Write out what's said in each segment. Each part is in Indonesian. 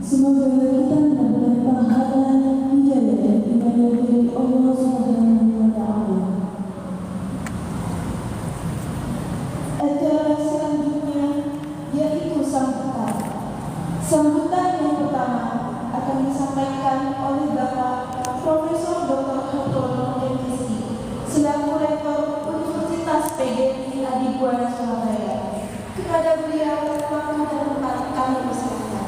Semoga kita mendapat pahala, hidayah dan ibadah dari Allah Subhanahu wa Ta'ala. Acara selanjutnya yaitu sambutan. Sambutan yang pertama akan disampaikan oleh Bapak Profesor Dr. Hartono MSc selaku Rektor Universitas PGRI Adibuana Surabaya. Kepada beliau, waktu dan tempat kami persilakan.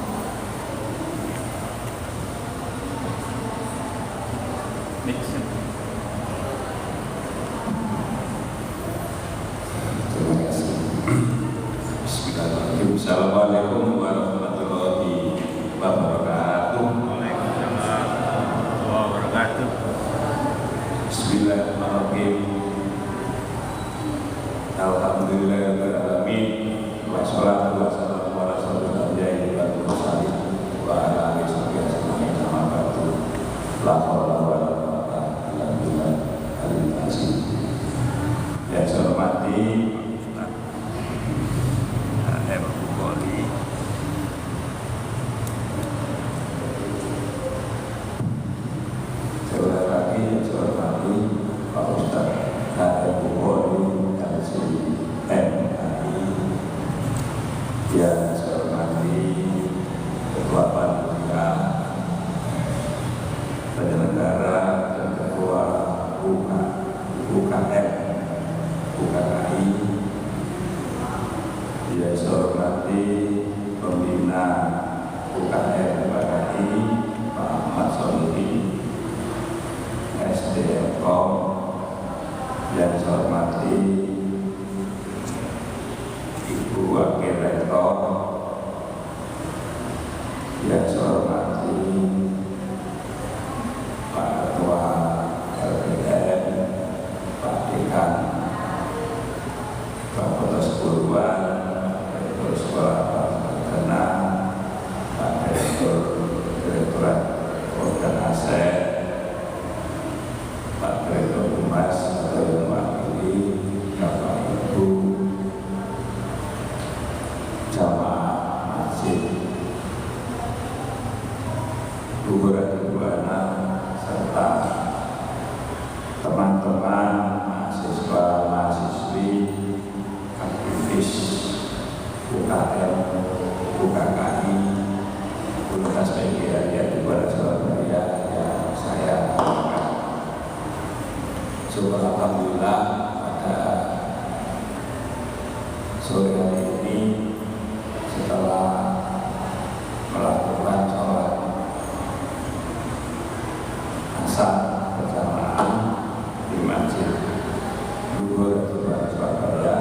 Terima kasih. Assalamualaikum warahmatullahi wabarakatuh. Waalaikumsalam warahmatullahi wabarakatuh. Bismillahirrahmanirrahim. Alhamdulillahirabbil alamin. Wassalatu wassalamu ala asyrofil anbiya'i wal mursalin wa ala alihi wasahbihi amma ba'du. La haula wa la quwwata illa billahil azim. Yang saya hormati penyelenggara dan ketua UKM UKKI, yang saya hormati pembina UKM UKKI Pak Ahmad Solihin SDM-Kom, yang saya hormati Ibu Wakil Rektor, yang saya hormati Pak Ketua LPDN, Pak Dekan, Pak Potos Purwan, Direktur Sekolah Pak Tenang, Pak Direkturat Organ Aset, Pak Direktur Humas atau yang mewakili Bapak Ibu jamaah masjid, Gubernur anak serta teman-teman mahasiswa mahasiswi aktivis UKM UKKI Universitas PGRI di Barat Surabaya yang saya hormati. Syukur alhamdulillah pada sore hari ini setelah melakukan sholat asar berjamaah di Masjid Gubernur Surabaya,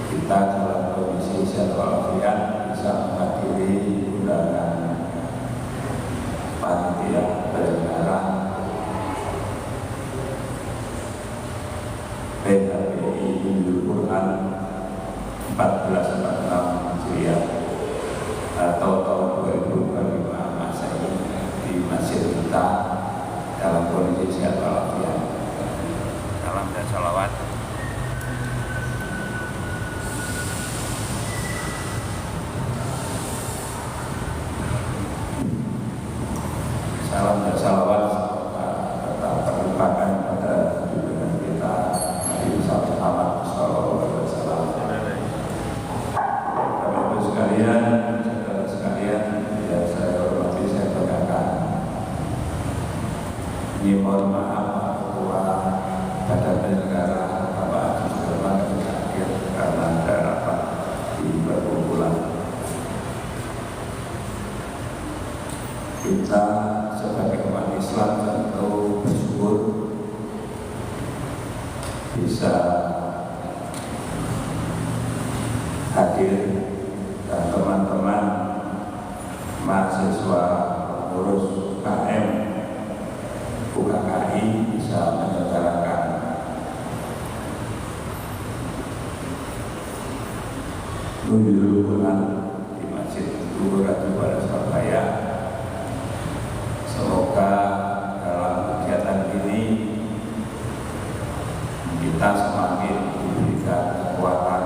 kita dalam kondisi sehat walafiat bisa menghadiri undangan panitia penyelenggara PHBI Hindu Quran 1446 Hijriah atau tahun 2025 Masehi di masjid kita dalam kondisi sehat walafiat. Salam dan salawat. Salam dan salawat tetap terlimpahkan pada junjungan kita Nabi Muhammad sallallahu alaihi wasallam. Bapak Ibu sekalian, saudara sekalian, yang saya hormati, saya banggakan. Ini mohon maaf Pak Ketua Badan Penyelenggara Bapak Agus Firman akhir karena ada rapat di perkumpulan. Kita sebagai umat Islam tentu bersyukur bisa hadir dan teman-teman mahasiswa pengurus UKM UKKI bisa menyelenggarakan nunjul Quran di Masjid Gubernur Surabaya. Semoga dalam kegiatan ini kita semakin diberikan kekuatan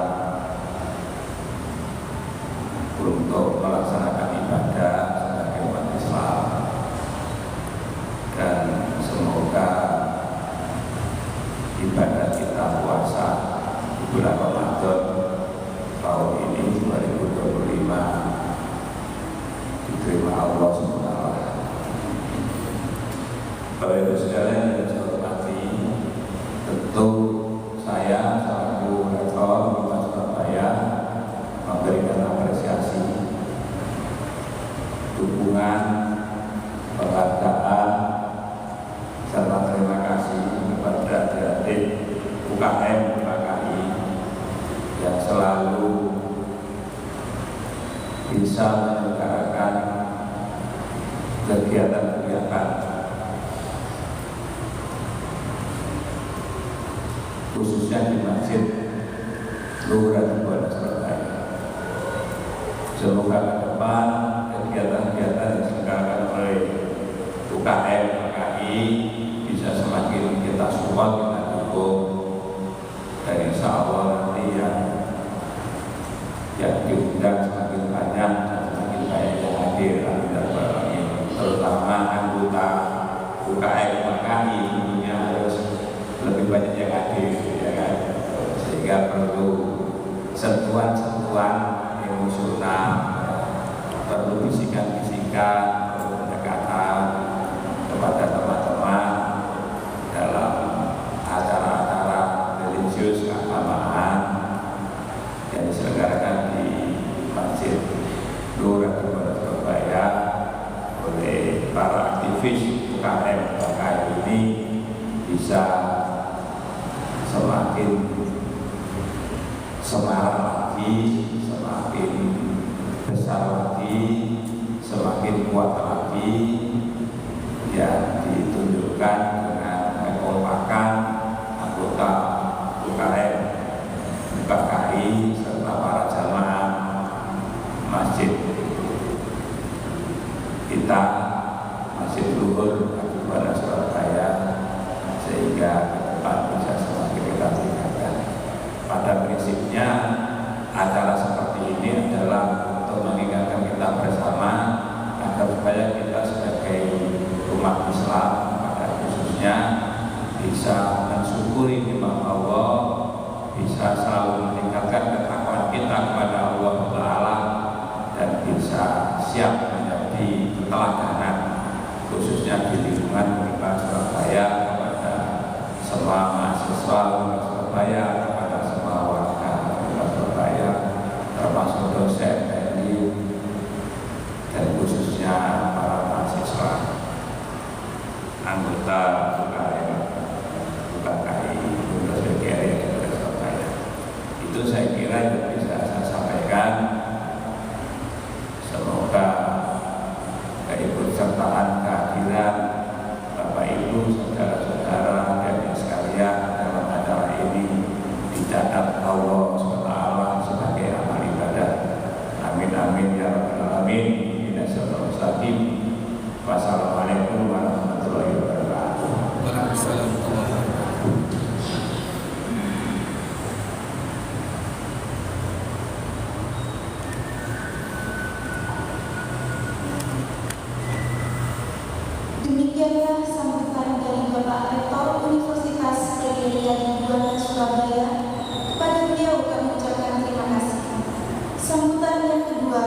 untuk melaksanakan ibadah sebagai umat Islam, dan semoga ibadah kita puasa di bulan Ramadan tahun ini 2025 diterima Allah SWT. Bapak Ibu sekalian yang saya hormati, tentu saya selaku Rektor Universitas Surabaya memberikan apresiasi, dukungan, penghargaan, serta terima kasih kepada adik UKM UKKI yang selalu bisa menyelenggarakan kegiatan-kegiatan khususnya di Masjid Lurah Buana Surabaya. Semoga ke depan kegiatan-kegiatan yang diselenggarakan oleh UKM PKI bisa semakin kita support, kita dukung, dan insya Allah nanti yang diundang semakin banyak dan semakin banyak yang hadir, terutama anggota UKM PKI tentunya harus lebih banyak yang hadir, ya kan? Sehingga perlu sentuhan-sentuhan emosional, perlu bisikan-bisikan, perlu pendekatan kepada teman-teman dalam acara-acara religius keagamaan yang diselenggarakan di Masjid Lurah Buana Surabaya oleh para aktivis UKM PKI ini bisa semakin semarak lagi, semakin besar lagi, semakin kuat lagi, yang ditunjukkan dengan kekompakan anggota UKM PKI serta para jamaah masjid kita, Masjid Luhur Buana Surabaya, sehingga ke depan bisa semakin kita tingkatkan. Pada prinsipnya acara seperti ini adalah untuk mengingatkan kita bersama agar supaya kita sebagai umat Islam pada khususnya bisa mensyukuri nikmat Allah, bisa selalu meningkatkan ketakwaan kita kepada Allah Ta'ala, dan bisa siap menjadi keteladanan khususnya di lingkungan Universitas Surabaya kepada semua mahasiswa Universitas Surabaya, kepada semua warga Universitas Surabaya, termasuk dosen TNI dan khususnya para mahasiswa anggota UKM PKI Universitas Surabaya. Itu saya kira yang bisa saya sampaikan. Semoga keikutsertaan, kehadiran Bapak Ibu, saudara-saudara dan sekalian dalam acara ini dicatat Allah SWT sebagai amal ibadah. Amin amin ya rabbal alamin. Wassalamualaikum warahmatullahi wabarakatuh. Demikianlah sambutan dari Bapak Rektor Universitas Negeri Buana Surabaya. Kepada beliau kami ucapkan terima kasih. Sambutan yang kedua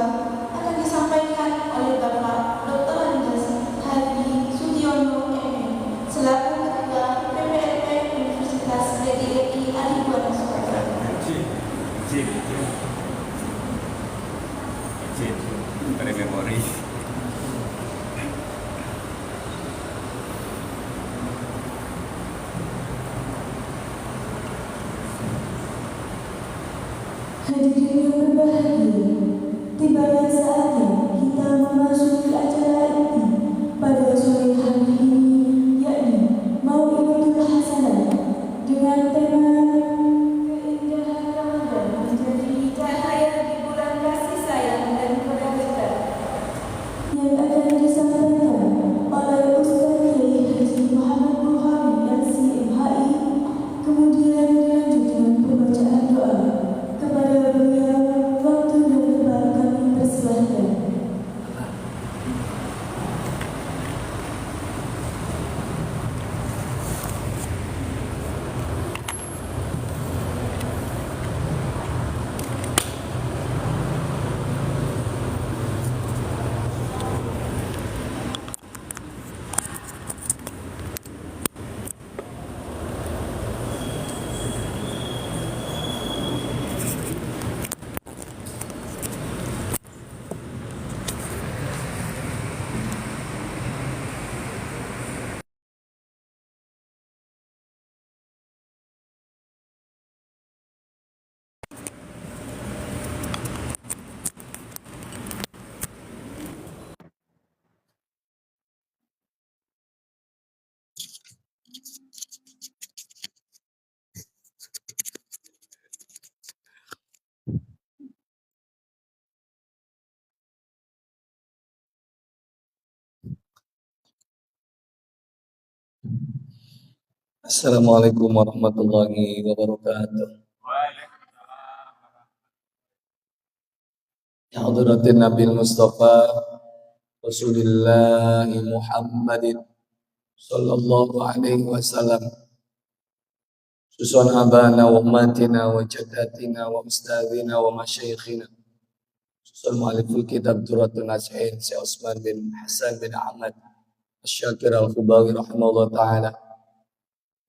akan disampaikan oleh Bapak Dr. Andes Hadi Sudiono MM selaku Ketua PPRP Universitas Negeri Buana Surabaya. Dari memori. Hadirin yang berbahagia, tibalah saatnya kita memasuki acara inti pada sore hari ini, yakni Mau'idatul Hasanah dengan tema keindahan Ramadan menjadi cahaya di bulan kasih sayang dan kebajikan, yang akan disampaikan oleh Ustaz Kiai Haji Muhammad Bukhari MSI, kemudian dilanjut dengan pembacaan doa. Kepada beliau, waktu dan tempat kami persilahkan. Assalamualaikum warahmatullahi wabarakatuh. Ya hadratin Nabil Mustafa Rasulullah Muhammadin sallallahu alaihi wasallam. Susun abana wa ummatina wa jaddatina wa ustadzina wa masyayikhina. Susun mu'aliful kitab Duratul Nasihin Syekh Utsman bin Hasan bin Ahmad Asy-Syakir Al-Khubawi rahimahullah ta'ala.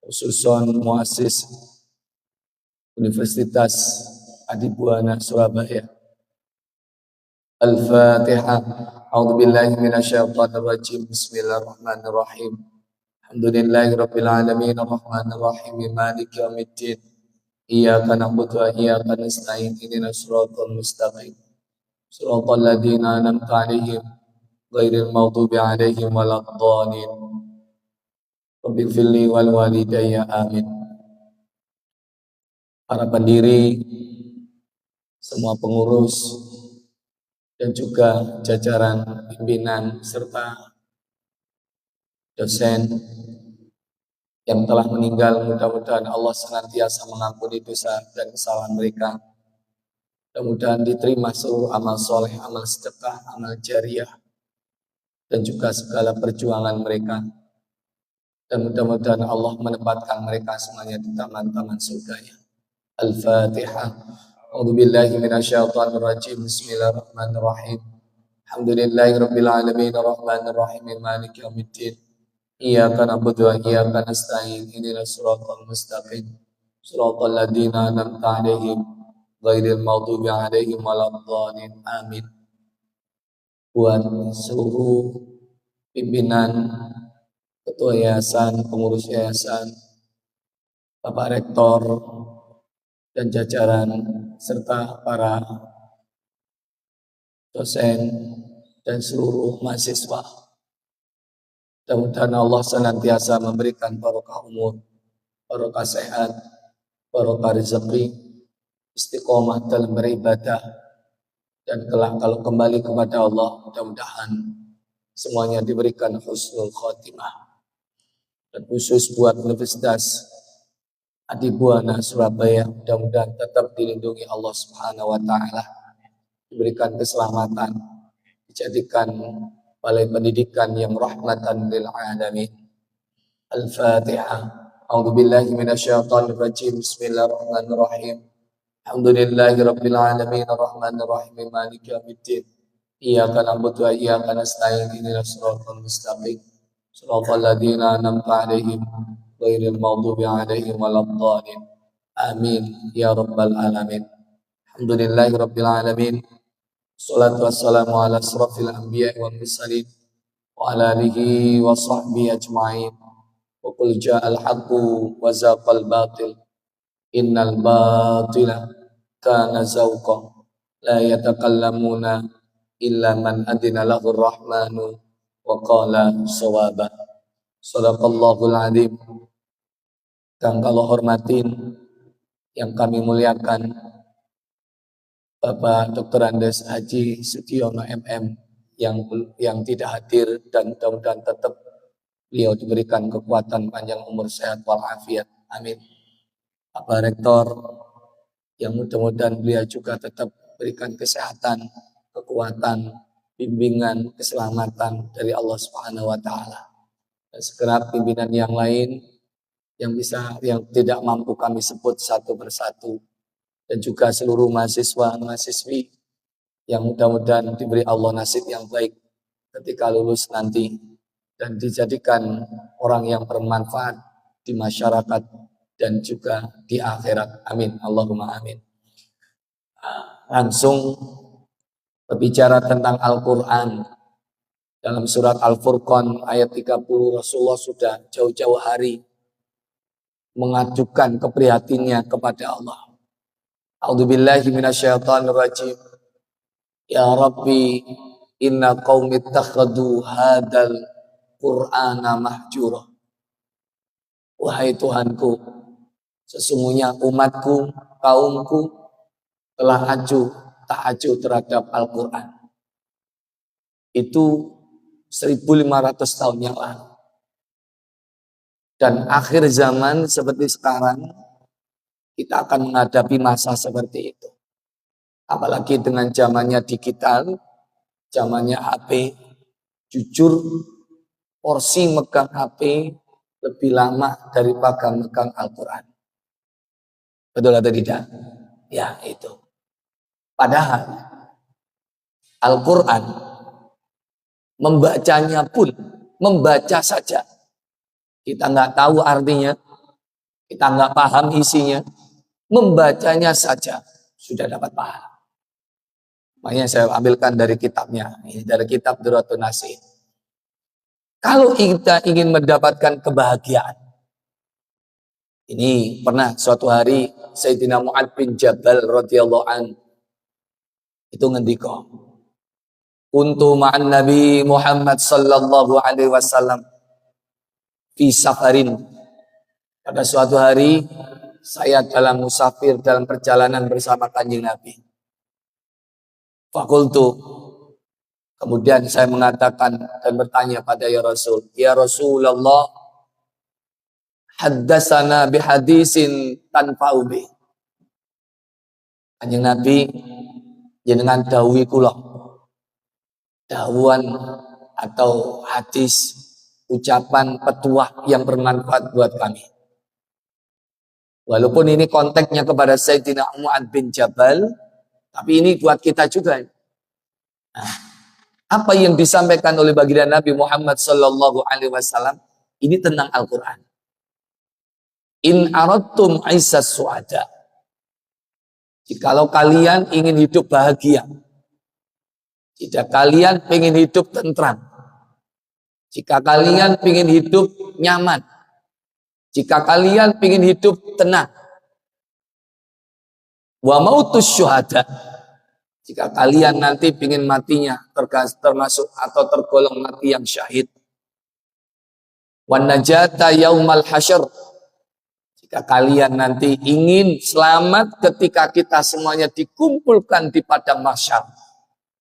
Khususon muassis Universitas Adibuana Surabaya. Al-Fatihah. A'udzubillahi minasyaitonir rajim. Bismillahirrahmanirrahim. Alhamdulillahirabbil alamin arrahmanir rahim maliki yaumiddin. Iyyaka na'budu wa iyyaka nasta'in ihdinas siratal mustaqim. Siratal ladzina an'amta 'alaihim ghairil maghdubi 'alaihim waladdallin. Rabbil firli wal walidayya amin. Para pendiri, semua pengurus, dan juga jajaran pimpinan serta dosen yang telah meninggal, mudah-mudahan Allah senantiasa mengampuni dosa dan kesalahan mereka. Mudah-mudahan diterima seluruh amal soleh, amal sedekah, amal jariah, dan juga segala perjuangan mereka. Dan mudah-mudahan Allah menempatkan mereka semuanya di taman-taman surganya. Al-Fatihah. A'udzubillahi minasyaitonir rajim. Bismillahirrahmanirrahim. Alhamdulillahirabbil alamin arrahmanir rahim maliki yaumiddin. Iyyaka na'budu wa iyyaka nasta'in ihdinas siratal mustaqim. Siratal ladzina an'amta 'alaihim ghairil maghdubi 'alaihim waladdallin. Amin. Buat seluruh pimpinan, ketua yayasan, pengurus yayasan, Bapak Rektor, dan jajaran, serta para dosen dan seluruh mahasiswa. Mudah-mudahan Allah senantiasa memberikan barokah umur, barokah sehat, barokah rezeki, istiqomah dalam beribadah, dan kelak kalau kembali kepada Allah, mudah-mudahan semuanya diberikan husnul khotimah. Dan khusus buat Universitas Adibuana Surabaya, mudah-mudahan tetap dilindungi Allah Subhanahu wa ta'ala, diberikan keselamatan, dijadikan balai pendidikan yang rahmatan lil alamin. Al-Fatihah. A'udzubillahi minasyaitonir rajim. Bismillahirrahmanirrahim. Alhamdulillahirabbil alamin arrahmanir rahim maliki yaumiddin. Iyyaka na'budu wa iyyaka nasta'in ihdinas siratal mustaqim. Siratal ladzina an'amta 'alaihim ghairil maghdubi 'alaihim waladdallin. Amin ya rabbal alamin. Alhamdulillahirabbil alamin. Shalatu wassalamu ala asrafil anbiya'i wal mursalin wa ala alihi wa sahbihi ajma'in. Wa qul ja'al haqqu wa zaqal batil. Innal batila kana zauqa. La yatakallamuna illa man adina lahur rahmanu wa qala shawaba. Shadaqallahul azim. Yang kalau hormatin, yang kami muliakan, Bapak Dr. Andes Haji Sudiono MM yang tidak hadir, dan mudah-mudahan tetap beliau diberikan kekuatan, panjang umur, sehat walafiat. Amin. Bapak Rektor, yang mudah-mudahan beliau juga tetap berikan kesehatan, kekuatan, bimbingan, keselamatan dari Allah Subhanahu wa ta'ala. Dan segenap pimpinan yang lain yang tidak mampu kami sebut satu persatu, dan juga seluruh mahasiswa, mahasiswi yang mudah-mudahan diberi Allah nasib yang baik ketika lulus nanti, dan dijadikan orang yang bermanfaat di masyarakat dan juga di akhirat. Amin. Allahumma amin. Langsung berbicara tentang Al-Quran. Dalam surat Al-Furqan ayat 30, Rasulullah sudah jauh-jauh hari mengajukan keprihatinannya kepada Allah. A'udzubillahi minasyaitonir rajim. Ya Rabbi, inna qaumi ittakhadhu hadzal Qur'ana mahjura. Wahai Tuhanku, sesungguhnya umatku, kaumku telah tak acuh terhadap Al-Quran. Itu 1500 tahun yang lalu. Dan akhir zaman seperti sekarang, kita akan menghadapi masa seperti itu. Apalagi dengan zamannya digital, zamannya HP, jujur porsi megang HP lebih lama daripada megang Al-Quran. Betul atau tidak? Ya, itu. Padahal Al-Quran membacanya pun, membaca saja. Kita nggak tahu artinya, kita nggak paham isinya, membacanya saja sudah dapat pahala. Makanya saya ambilkan dari kitabnya, ini dari kitab Durratun Nasim. Kalau kita ingin mendapatkan kebahagiaan, ini pernah suatu hari Sayyidina Mu'adz bin Jabal radhiyallahu an itu ngendika, "Kuntu ma'an Nabi Muhammad sallallahu alaihi wasallam fi safarin." Pada suatu hari saya dalam musafir, dalam perjalanan bersama Kanjeng Nabi. Fakultu, kemudian saya mengatakan dan bertanya pada ya Rasul, "Ya Rasulullah, haddatsana bihadisin tanfa'u bi." Kanjeng Nabi, jenengan dawuhi kula dawuhan atau hadis, ucapan petuah yang bermanfaat buat kami. Walaupun ini konteksnya kepada Sayyidina Mu'adz bin Jabal, tapi ini buat kita juga. Nah, apa yang disampaikan oleh baginda Nabi Muhammad sallallahu alaihi wasallam ini tentang Al-Qur'an. In aradtum aisas suada. Jikalau kalian ingin hidup bahagia, jika kalian ingin hidup tentram, jika kalian ingin hidup nyaman, jika kalian ingin hidup tenang, wa mautus syuhada, jika kalian nanti ingin matinya termasuk atau tergolong mati yang syahid, wan najata yaumal hasyr, jika kalian nanti ingin selamat ketika kita semuanya dikumpulkan di padang mahsyar,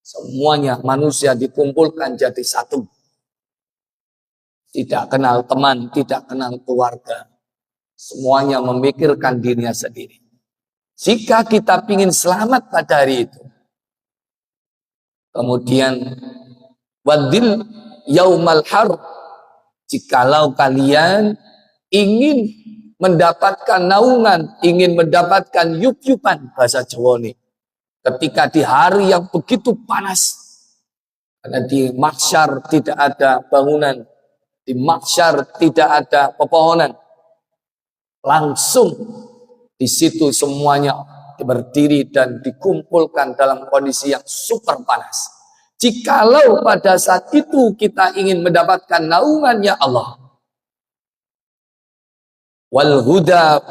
semuanya manusia dikumpulkan jadi satu. Tidak kenal teman, tidak kenal keluarga. Semuanya memikirkan dirinya sendiri. Jika kita ingin selamat pada hari itu. Kemudian wadil yaumal har, jikalau kalian ingin mendapatkan naungan, ingin mendapatkan yup-yupan, bahasa Jawa ini. Ketika di hari yang begitu panas, karena di mahsyar tidak ada bangunan, di mahsyar tidak ada pepohonan, langsung di situ semuanya berdiri dan dikumpulkan dalam kondisi yang super panas. Jikalau pada saat itu kita ingin mendapatkan naungannya Allah, wal huda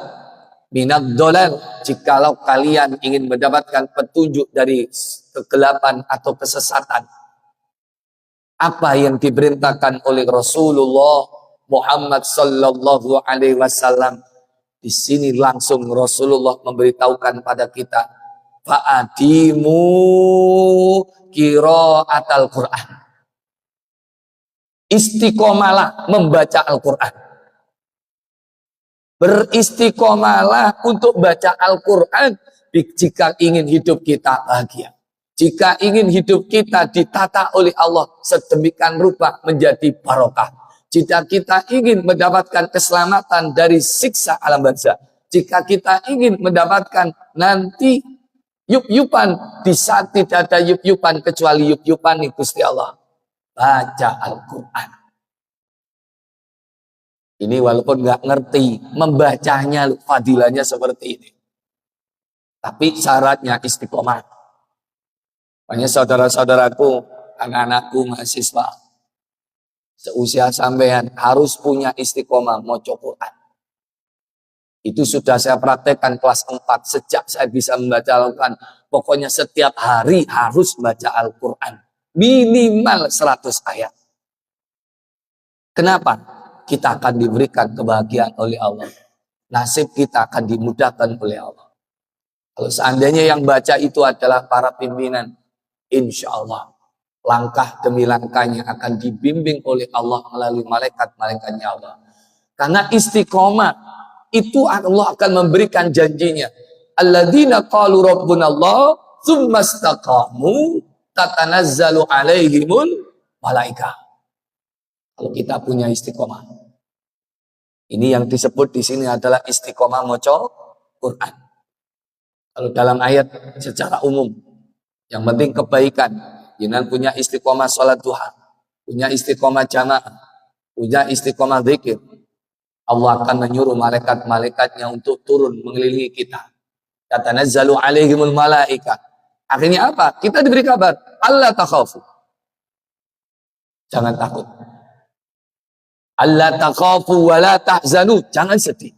minad dolal, jikalau kalian ingin mendapatkan petunjuk dari kegelapan atau kesesatan, apa yang diperintahkan oleh Rasulullah Muhammad sallallahu alaihi wasallam, di sini langsung Rasulullah memberitahukan pada kita, fa'adimu qiraatal Qur'an. Istiqomalah membaca Al-Qur'an. Beristiqomalah untuk baca Al-Qur'an jika ingin hidup kita bahagia. Jika ingin hidup kita ditata oleh Allah sedemikian rupa menjadi barokah. Jika kita ingin mendapatkan keselamatan dari siksa alam barzakh. Jika kita ingin mendapatkan nanti yup-yupan, di saat tidak ada yup-yupan kecuali yup-yupan nih Gusti Allah. Baca Al-Quran. Ini walaupun nggak ngerti membacanya, fadilahnya seperti ini. Tapi syaratnya istiqomah. Banyak saudara-saudaraku, anak-anakku, mahasiswa, seusia sampean harus punya istiqomah maca Quran. Itu sudah saya praktekkan kelas 4 sejak saya bisa membaca Al-Quran. Pokoknya setiap hari harus baca Al-Quran. Minimal 100 ayat. Kenapa? Kita akan diberikan kebahagiaan oleh Allah. Nasib kita akan dimudahkan oleh Allah. Kalau seandainya yang baca itu adalah para pimpinan, insya Allah langkah demi langkahnya akan dibimbing oleh Allah melalui malaikat-malaikatnya Allah. Karena istiqomah itu Allah akan memberikan janjinya. Alladzina qalu rabbunallah tsumma istaqamu tatanazzalu alaihimul malaikah. Kalau kita punya istiqomah. Ini yang disebut di sini adalah istiqomah maca Quran. Kalau dalam ayat secara umum, yang penting kebaikan. Jangan punya istiqomah sholat duha, punya istiqomah jamaah, punya istiqomah zikir. Allah akan menyuruh malaikat-malaikatnya untuk turun mengelilingi kita. Tatanazzalu alaihimul malaika. Akhirnya apa? Kita diberi kabar, Allah takhafu. Jangan takut. Allah takhafu wa la tahzanu. Jangan sedih.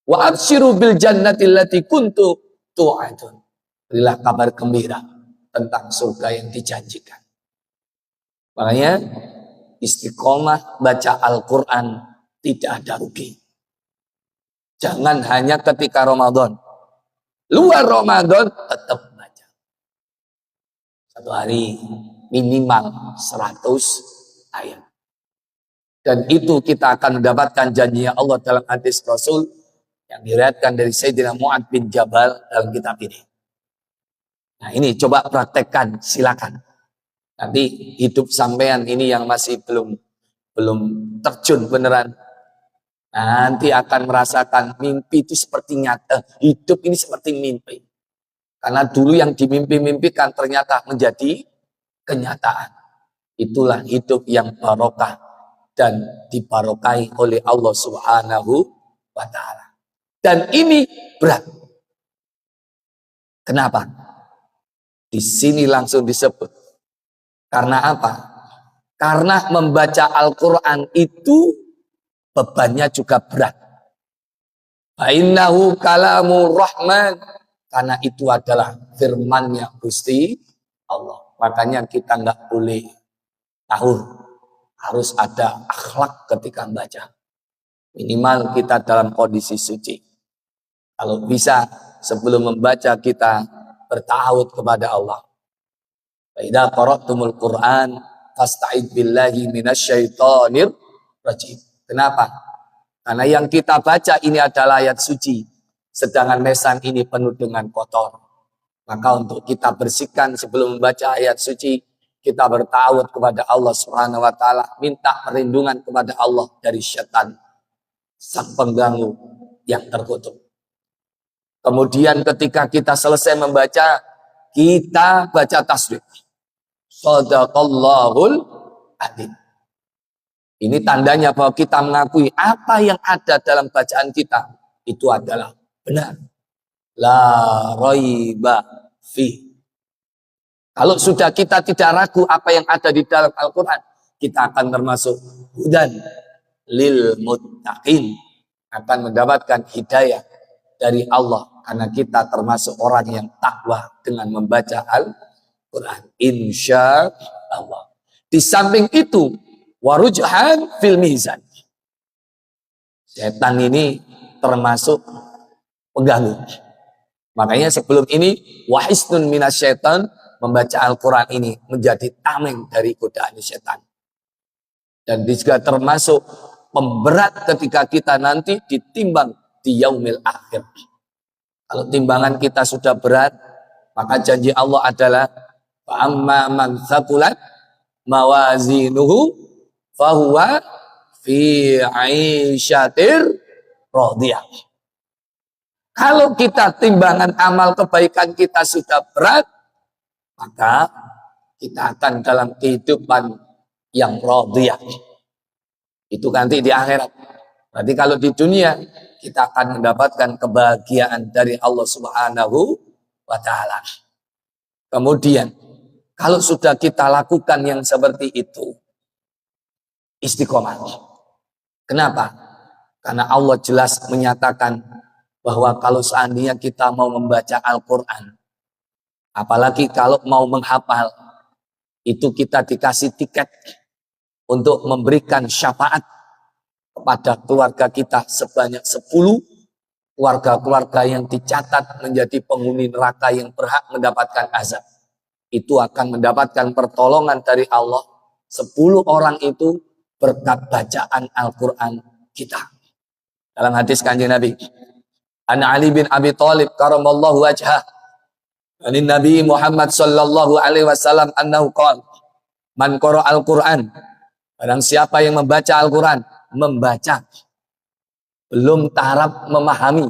Wa abshiru bil jannati allati kuntu tu'adun. Berilah kabar gembira tentang surga yang dijanjikan. Makanya istiqomah baca Al-Quran tidak ada rugi. Jangan hanya ketika Ramadan. Luar Ramadan tetap baca. Satu hari minimal 100 ayat. Dan itu kita akan mendapatkan janjinya Allah dalam hadis Rasul yang diriwayatkan dari Sayyidina Mu'ad bin Jabal dalam kitab ini. Nah ini coba praktekkan, silakan. Nanti hidup sampean ini yang masih belum terjun beneran, nanti akan merasakan mimpi itu seperti nyata. Hidup ini seperti mimpi. Karena dulu yang dimimpi-mimpikan ternyata menjadi kenyataan. Itulah hidup yang barokah dan dibarokahi oleh Allah Subhanahu wa ta'ala. Dan ini berat. Kenapa? Di sini langsung disebut. Karena apa? Karena membaca Al-Quran itu bebannya juga berat. Fa'innahu kalamu rahman. Karena itu adalah firmannya Gusti Allah. Makanya kita nggak boleh tahur. Harus ada akhlak ketika membaca. Minimal kita dalam kondisi suci. Kalau bisa sebelum membaca kita bertawud kepada Allah. Idza qara'tumul Qur'an fasta'id billahi minasyaitonir rajim. Kenapa? Karena yang kita baca ini adalah ayat suci, sedangkan lesan ini penuh dengan kotor. Maka untuk kita bersihkan sebelum membaca ayat suci, kita bertawud kepada Allah Subhanahu wa taala, minta perlindungan kepada Allah dari syaitan, sang pengganggu yang terkutuk. Kemudian ketika kita selesai membaca, kita baca tasbih. Shadaqallahul adzim. Ini tandanya bahwa kita mengakui apa yang ada dalam bacaan kita itu adalah benar. La raiba fi. Kalau sudah kita tidak ragu apa yang ada di dalam Al-Quran, kita akan termasuk hudan lil muttaqin, akan mendapatkan hidayah dari Allah. Karena kita termasuk orang yang takwa dengan membaca Al-Quran. Insya Allah. Di samping itu, warujhan fil mizan. Setan ini termasuk pengganggu. Makanya sebelum ini, wahisnun minasyaitan, membaca Al-Quran ini menjadi tameng dari godaan setan. Dan juga termasuk pemberat ketika kita nanti ditimbang di yaumil akhir. Kalau timbangan kita sudah berat, maka janji Allah adalah fa'amma man thaqulat mawazinuhu fahuwa fi 'aisyatir radiyah. Kalau kita timbangan amal kebaikan kita sudah berat, maka kita akan dalam kehidupan yang radiyah. Itu nanti di akhirat. Berarti kalau di dunia kita akan mendapatkan kebahagiaan dari Allah Subhanahu wa ta'ala. Kemudian, kalau sudah kita lakukan yang seperti itu, istiqomah. Kenapa? Karena Allah jelas menyatakan bahwa kalau seandainya kita mau membaca Al-Quran, apalagi kalau mau menghafal, itu kita dikasih tiket untuk memberikan syafaat kepada keluarga kita sebanyak 10 keluarga-keluarga yang dicatat menjadi penghuni neraka yang berhak mendapatkan azab. Itu akan mendapatkan pertolongan dari Allah. 10 orang itu berkat bacaan Al-Quran kita. Dalam hadis Kanjeng Nabi, An Ali bin Abi Thalib karamallahu wajhah, Ani Nabi Muhammad sallallahu alaihi wasallam annahu qala, man qara al-Qur'an, barang siapa yang membaca Al-Qur'an, membaca belum taraf memahami.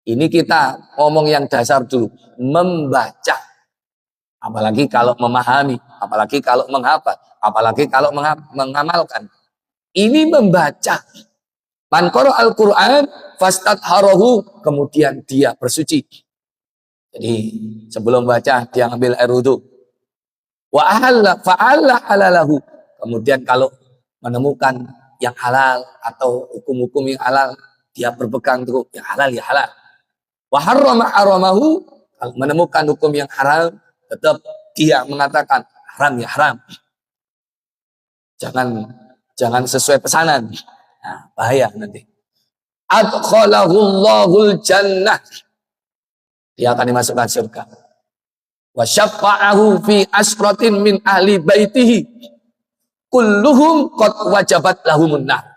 Ini kita ngomong yang dasar dulu, membaca. Apalagi kalau memahami, apalagi kalau menghafal, apalagi kalau mengamalkan. Ini membaca. Man qara al-Qur'an fastatharohu, kemudian dia bersuci. Jadi sebelum baca dia ambil air wudu. Wa ahalla fa'alla halalahu. Kemudian kalau menemukan yang halal atau hukum-hukum yang halal, dia berpegang teguh yang halal ya halal. Wa harrama haramahu, kalau menemukan hukum yang haram, tetap dia mengatakan haram ya haram. Jangan sesuai pesanan. Nah, bahaya nanti. Adkhalahullahul jannah, dia akan dimasukkan surga. Wa syafa'ahu fi asratin min ahli baitihi kulluhum qad wajabat lahumun nar.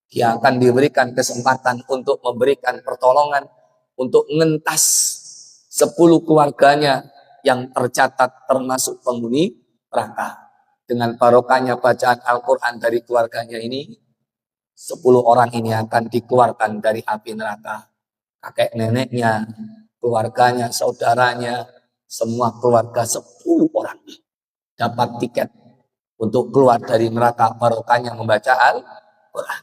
Dia akan diberikan kesempatan untuk memberikan pertolongan untuk mengentas 10 keluarganya yang tercatat termasuk penghuni neraka. Dengan barokahnya bacaan Al-Quran dari keluarganya ini, 10 orang ini akan dikeluarkan dari api neraka. Kakek neneknya, keluarganya, saudaranya, semua keluarga 10 orang dapat tiket untuk keluar dari neraka barokahnya membaca Al-Quran.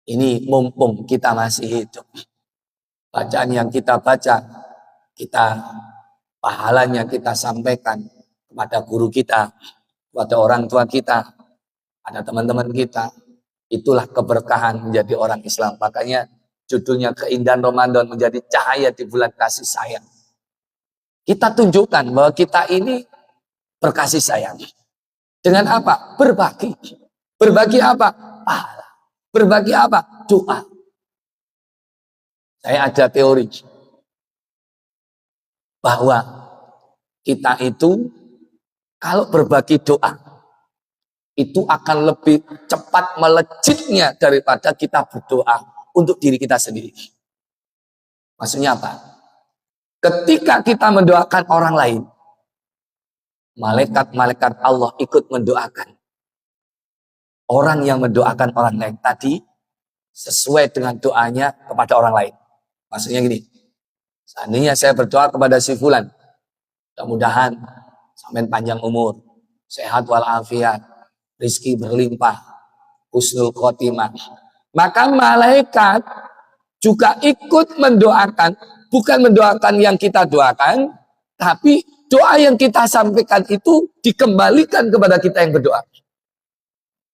Ini mumpung kita masih hidup. Bacaan yang kita baca, kita pahalanya kita sampaikan kepada guru kita, kepada orang tua kita, ada teman-teman kita. Itulah keberkahan menjadi orang Islam. Makanya judulnya keindahan Ramadan menjadi cahaya di bulan kasih sayang. Kita tunjukkan bahwa kita ini berkasih sayang. Dengan apa? Berbagi. Berbagi apa? Pahala. Berbagi apa? Doa. Saya ada teori bahwa kita itu kalau berbagi doa itu akan lebih cepat melejitnya daripada kita berdoa untuk diri kita sendiri. Maksudnya apa? Ketika kita mendoakan orang lain, malaikat-malaikat Allah ikut mendoakan. Orang yang mendoakan orang lain tadi sesuai dengan doanya kepada orang lain. Maksudnya gini, seandainya saya berdoa kepada si fulan, mudah-mudahan sampai panjang umur, sehat walafiat, rizki berlimpah, husnul khotimah. Maka malaikat juga ikut mendoakan, bukan mendoakan yang kita doakan, tapi doa yang kita sampaikan itu dikembalikan kepada kita yang berdoa.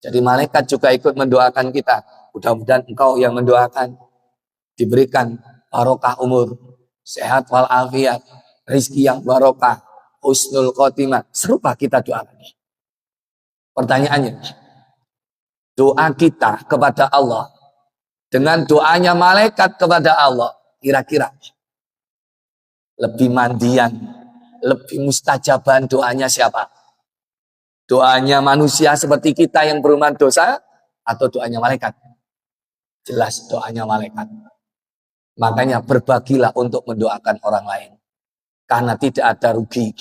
Jadi malaikat juga ikut mendoakan kita. Mudah-mudahan engkau yang mendoakan diberikan barokah umur, sehat walafiat, rizki yang barokah, husnul khotimah. Serupa kita doakan. Pertanyaannya, doa kita kepada Allah dengan doanya malaikat kepada Allah, kira-kira lebih mandian, lebih mustajaban doanya siapa? Doanya manusia seperti kita yang berumah dosa atau doanya malaikat? Jelas doanya malaikat. Makanya berbagilah untuk mendoakan orang lain. Karena tidak ada rugi.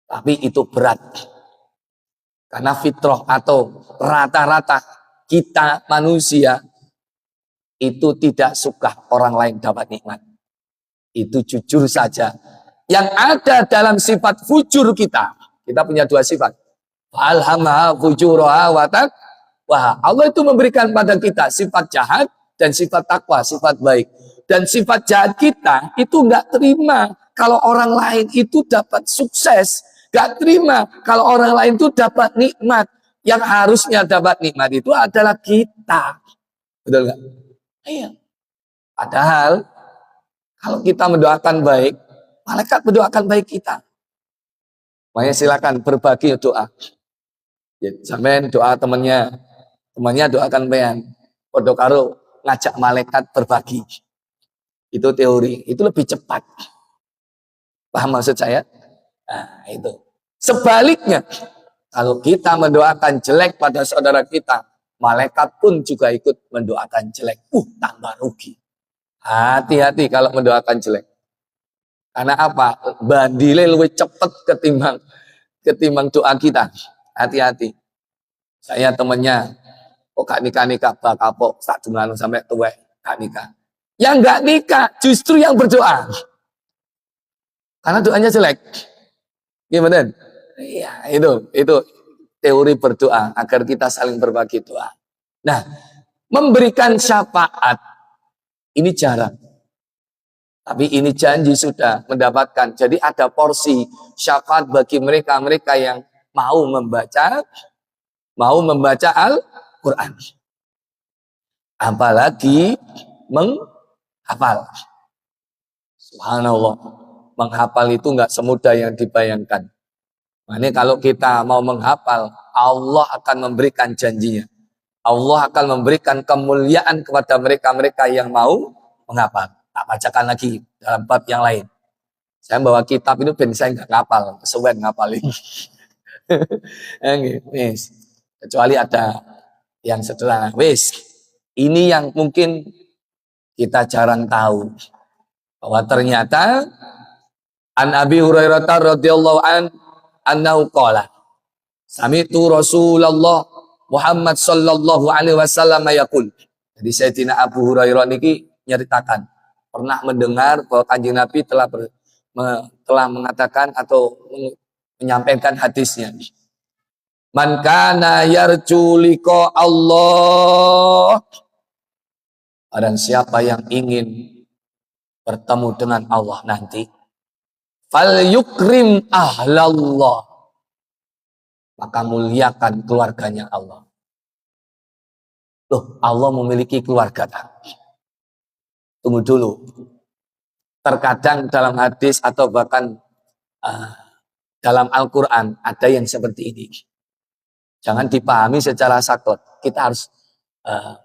Tapi itu berat. Karena fitrah atau rata-rata kita manusia itu tidak suka orang lain dapat nikmat. Itu jujur saja. Yang ada dalam sifat fujur kita. Kita punya 2 sifat. Alhamaha fujuraha wa taqwa. Allah itu memberikan pada kita sifat jahat dan sifat takwa, sifat baik. Dan sifat jahat kita itu nggak terima kalau orang lain itu dapat sukses. Nggak terima kalau orang lain itu dapat nikmat. Yang harusnya dapat nikmat itu adalah kita. Betul nggak? Iya. Padahal kalau kita mendoakan baik, malaikat mendoakan baik kita. Makanya silakan berbagi doa. Ya, sampai doa temannya doakan bayan. Podo karo ngajak malaikat berbagi. Itu teori, itu lebih cepat. Paham maksud saya? Nah, itu. Sebaliknya, kalau kita mendoakan jelek pada saudara kita, malaikat pun juga ikut mendoakan jelek. Tambah rugi. Hati-hati kalau mendoakan jelek. Karena apa? Bandile lebih cepat ketimbang doa kita. Hati-hati. Saya temennya, kok gak nikah-nikah, bakapok, tak jumlah sampai tua, gak nikah. Yang gak nikah, justru yang berdoa. Karena doanya jelek. Gimana? Iya, itu teori berdoa, agar kita saling berbagi doa. Nah, memberikan syafaat, ini jarang. Tapi ini janji sudah mendapatkan. Jadi ada porsi syafaat bagi mereka yang mau membaca Al-Quran. Apalagi menghafal. Subhanallah. Menghafal itu nggak semudah yang dibayangkan. Makanya kalau kita mau menghafal, Allah akan memberikan janjinya. Allah akan memberikan kemuliaan kepada mereka yang mau menghafal. Tak bacakan lagi dalam bab yang lain. Saya bawa kitab itu ben saya nggak ngapal, kesuwen ngapalin. Wis. Kecuali ada yang sederhana. Wis. Ini yang mungkin kita jarang tahu. Bahwa ternyata An Abi Hurairah radhiyallahu anhu qala sami'tu Rasulullah Muhammad sallallahu alaihi wasallam yaqul. Jadi Sayyidina Abu Hurairah niki nyeritakan pernah mendengar bahwa Kanjeng Nabi telah mengatakan atau menyampaikan hadisnya. Man kana yarju liqa Allah. Dan siapa yang ingin bertemu dengan Allah nanti, fal yukrim ahlallah. Maka muliakan keluarganya Allah. Loh, Allah memiliki keluarga tak? Tunggu dulu. Terkadang dalam hadis atau bahkan dalam Al-Quran ada yang seperti ini. Jangan dipahami secara sakot. Kita harus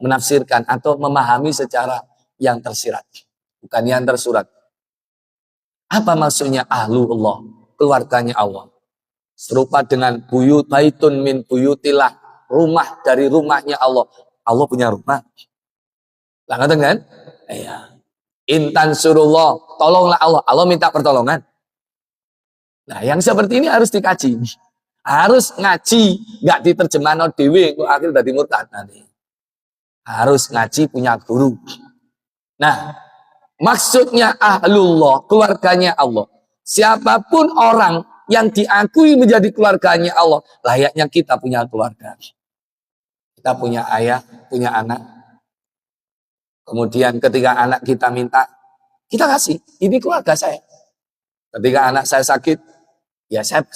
menafsirkan atau memahami secara yang tersirat. Bukan yang tersurat. Apa maksudnya ahlullah? Keluarganya Allah. Serupa dengan buyut baitun min buyutillah. Rumah dari rumahnya Allah. Allah punya rumah. Lah ngerti kan? Iya. Intan surullah, tolonglah Allah. Allah minta pertolongan. Nah, yang seperti ini harus dikaji. Harus ngaji, nggak diterjemahkan dewe, kok akhir dari murtad nanti. Harus ngaji punya guru. Nah, maksudnya ahlullah, keluarganya Allah. Siapapun orang yang diakui menjadi keluarganya Allah, layaknya kita punya keluarga. Kita punya ayah, punya anak. Kemudian ketika anak kita minta, kita kasih. Ini keluarga saya. Ketika anak saya sakit, ya saya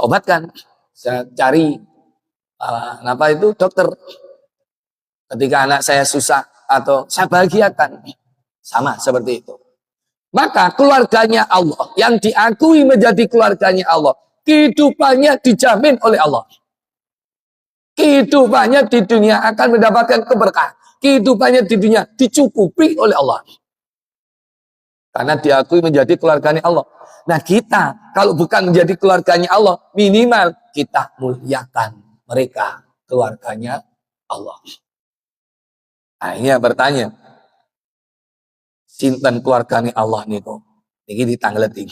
obatkan. Saya cari dokter. Ketika anak saya susah atau saya bahagiakan. Sama seperti itu. Maka keluarganya Allah yang diakui menjadi keluarganya Allah, kehidupannya dijamin oleh Allah. Kehidupannya di dunia akan mendapatkan keberkahan. Kehidupannya di dunia dicukupi oleh Allah. Karena diakui menjadi keluarganya Allah. Nah kita, kalau bukan menjadi keluarganya Allah, minimal kita muliakan mereka, keluarganya Allah. Nah ini bertanya, sinten keluarganya Allah niku? Ini ditangleti.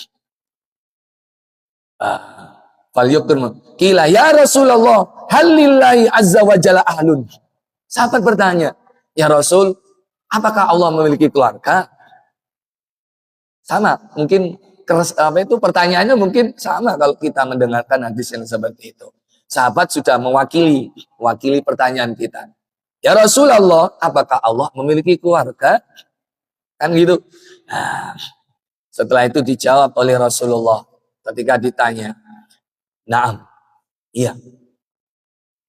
Kila ya Rasulullah, halillahi azza wa jalla ahlun. Sahabat bertanya, ya Rasul, apakah Allah memiliki keluarga? Sama, mungkin pertanyaannya mungkin sama kalau kita mendengarkan hadis yang seperti itu. Sahabat sudah mewakili pertanyaan kita. Ya Rasulullah, apakah Allah memiliki keluarga? Kan gitu. Nah, setelah itu dijawab oleh Rasulullah ketika ditanya. Naam, iya.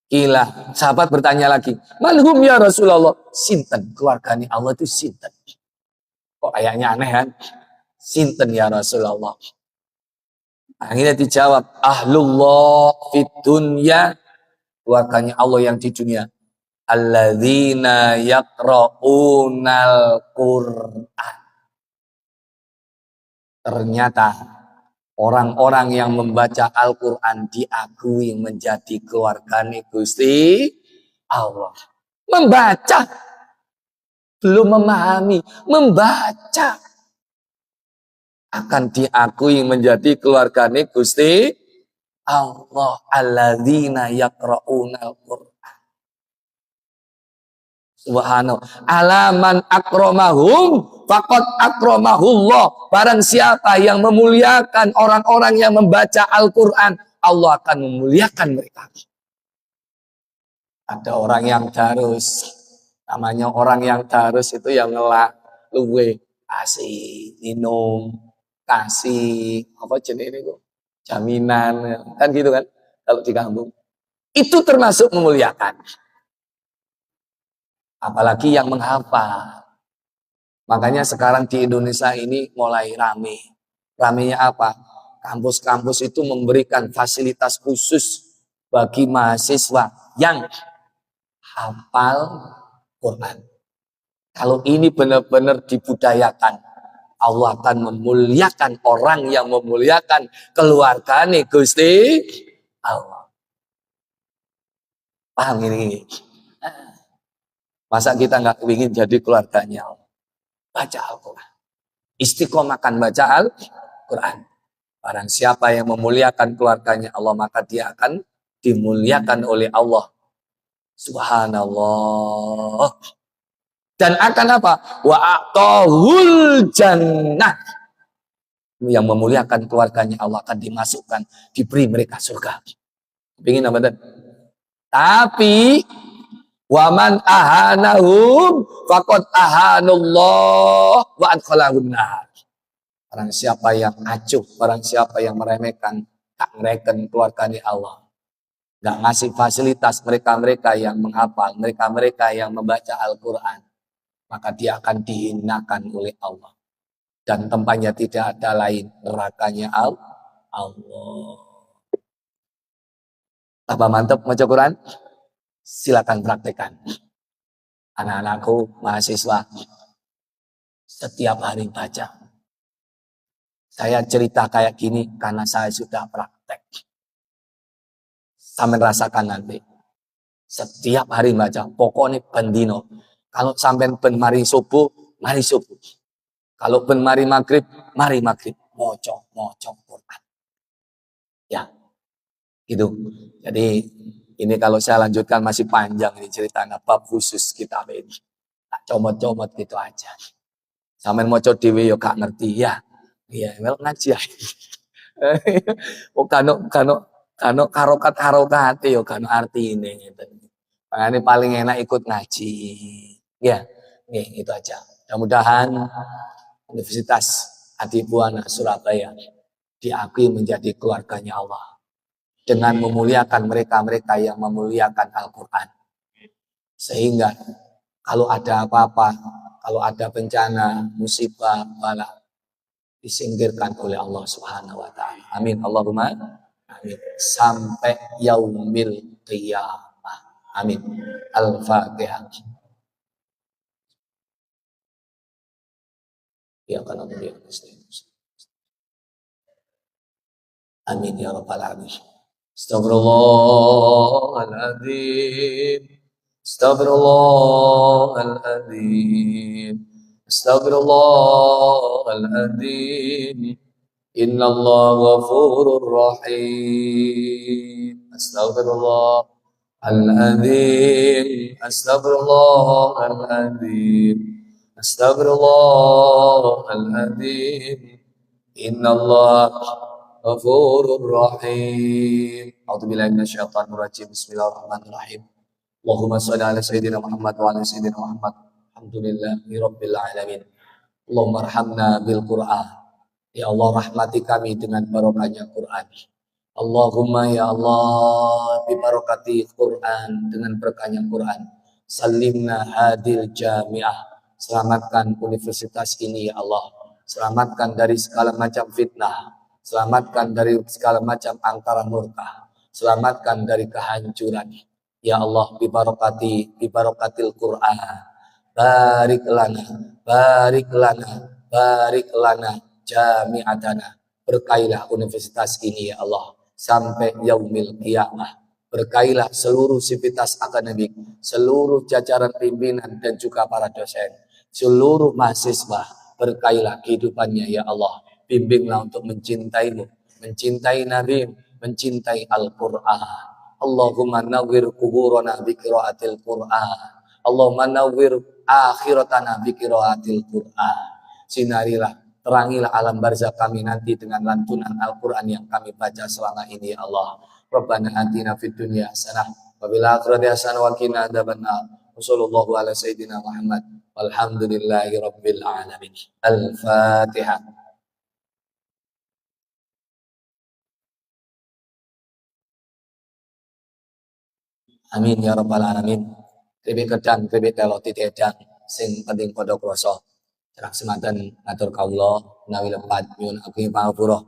Kila, sahabat bertanya lagi, manhum ya Rasulullah? Sinten, keluarganya Allah itu sinten. Kok kayaknya aneh kan? Sinten ya Rasulullah. Akhirnya dijawab, ahlullah fid dunya, keluarganya Allah yang di dunia. Alladzina yaqra'unal Qur'an. Ternyata orang-orang yang membaca Al-Quran diakui menjadi keluarganya Gusti Allah. Membaca, belum memahami, membaca akan diakui menjadi keluargane Gusti Allah. Alladzina yaqra'unal Qur'an. Subhanallah. Alaman akramahum faqad akramahullah. Barang siapa yang memuliakan orang-orang yang membaca Al-Quran, Allah akan memuliakan mereka. Ada orang yang darus, namanya orang yang darus itu yang ngelak, luwe, kasih, minum, kasih, apa jenis ini kok, jaminan, kan gitu kan, kalau di kampung. Itu termasuk memuliakan. Apalagi yang menghafal. Makanya sekarang di Indonesia ini mulai rame. Ramenya apa? Kampus-kampus itu memberikan fasilitas khusus bagi mahasiswa yang hafal Quran. Kalau ini benar-benar dibudayakan, Allah akan memuliakan orang yang memuliakan keluargane Gusti Allah. Paham ini? Masa kita nggak ingin jadi keluarganya Allah? Baca Al-Quran. Istiqomahkan baca Al-Quran. Barang siapa yang memuliakan keluarganya Allah, maka dia akan dimuliakan oleh Allah. Subhanallah. Dan akan apa? Wa a'tahul jannah. Yang memuliakan keluarganya Allah akan dimasukkan, diberi mereka surga. Ingin apa dan? Tapi waman ahanahum faqad ahanullah wa adkhalahun nar. Barang siapa yang acuh, barang siapa yang meremehkan, tak meremehkan keluarganya Allah, nggak ngasih fasilitas mereka-mereka yang menghafal, mereka-mereka yang membaca Al-Quran, maka dia akan dihinakan oleh Allah. Dan tempatnya tidak ada lain, nerakanya Allah. Tambah mantap baca Quran? Silakan praktekkan. Anak-anakku, mahasiswa, setiap hari baca. Saya cerita kayak gini karena saya sudah praktek. Sampai rasakan nanti. Setiap hari baca, pokoknya bendino. Kalau sampai ben mari subuh, mari subuh. Kalau ben mari maghrib, mari maghrib. Moco Quran. Ya, gitu. Jadi ini kalau saya lanjutkan masih panjang ini ceritanya, bab khusus kitab ini. Tak comot-comot gitu aja. Sampai moco dhewe yo gak ngerti ya. Iya, mel ngaji ae. Oh kano karokat yo kano artine gitu. Makanya paling enak ikut ngaji. Ya, nih itu aja. Mudah-mudahan Universitas Adibuana Surabaya diakui menjadi keluarganya Allah. Dengan memuliakan mereka-mereka yang memuliakan Al-Quran. Sehingga kalau ada apa-apa, kalau ada bencana, musibah, bala, disingkirkan oleh Allah Subhanahu wa Ta'ala. Amin. Allahumma amin. Sampai yaumil qiyamah. Amin. Al-Fatihah. Ya kana ya amin ya rabbal alamin. Astaghfirullahaladzim. Astaghfirullahaladzim. Astaghfirullahaladzim. Innallaha ghafurur rahim. Astaghfirullahaladzim. Astaghfirullahaladzim. Astaghfirullahaladzim. Innallaha Ghafurur Rahim. A'udzubillahi minasyaitonir rajim. Bismillahirrahmanirrahim. Allahumma shalli ala sayyidina Muhammad wa ala sayyidina Muhammad. Alhamdulillahirabbil alamin. Allahumma arhamna bil Qur'an. Ya Allah, rahmati kami dengan barokahnya Quran. Allahumma ya Allah, bi barakati Quran, dengan berkahnya Quran. Salimna hadil jami'ah. Selamatkan universitas ini ya Allah. Selamatkan dari segala macam fitnah. Selamatkan dari segala macam angkara murka. Selamatkan dari kehancuran. Ya Allah, bi barakatil Quran. Barik lana jami'atana. Berkailah universitas ini ya Allah sampai yaumil qiyamah. Berkailah seluruh sivitas akademik, seluruh jajaran pimpinan dan juga para dosen, seluruh mahasiswa. Berkailah kehidupannya ya Allah. Bimbinglah untuk mencintaimu, mencintai Nabi, mencintai Al-Quran. Allahumma nawwir kuburana bi qiraatil Quran. Allahumma nawwir akhiratana bi qiraatil Quran. Sinarilah, terangilah alam barzakh kami nanti dengan lantunan Al-Quran yang kami baca selama ini ya Allah. Rabbana atina fid dunya hasanah wa fil akhirati hasanah wa qina adzabannar. Wassallallahu ala sayyidina Muhammad walhamdulillahi rabbil alamin. Al-Fatihah. Amin ya rabbal alamin. Kribik kedang, kribik telo titik edang sing penting padha krasa. Cerak semanten matur kawula menawi lepat nyuwun agung pangapura.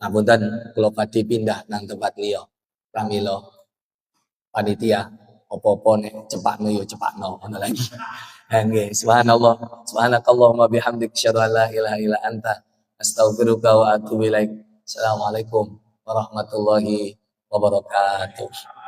Ngapunten kula badhe pindah nang tempat liya. Pramila panitia apa-apa nek cepakno yo cepakno ngono lagi. Nggih, subhanallah. Subhanakallahumma bihamdik asyhadu an la ilaha illa anta astaghfiruka wa atubu ilaik. Assalamualaikum warahmatullahi wabarakatuh.